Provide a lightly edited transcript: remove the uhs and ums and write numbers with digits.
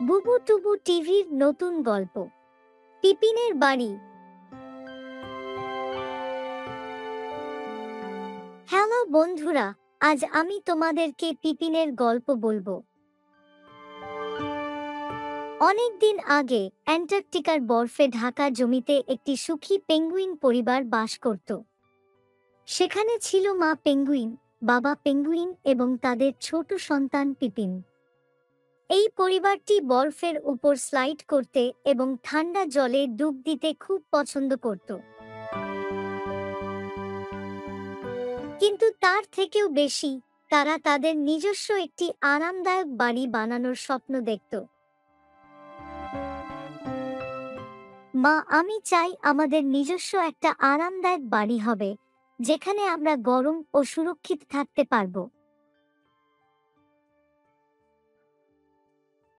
বুবু টুবু টিভির নতুন গল্প পিপিনের বাড়ি। হ্যালো বন্ধুরা, আজ আমি তোমাদেরকে পিপিনের গল্প বলবো। অনেক দিন আগে অ্যান্টার্কটিকার বরফে ঢাকা জমিতে একটি সুখী পেঙ্গুইন পরিবার বাস করত। সেখানে ছিল মা পেঙ্গুইন, বাবা পেঙ্গুইন এবং তাদের ছোট সন্তান পিপিন। এই পরিবারটি বরফের উপর স্লাইড করতে এবং ঠান্ডা জলে ডুব দিতে খুব পছন্দ করত। কিন্তু তার থেকেও বেশি, তারা তাদের নিজস্ব একটি আরামদায়ক বাড়ি বানানোর স্বপ্ন দেখত। মা, আমি চাই আমাদের নিজস্ব একটা আরামদায়ক বাড়ি হবে, যেখানে আমরা গরম ও সুরক্ষিত থাকতে পারবো।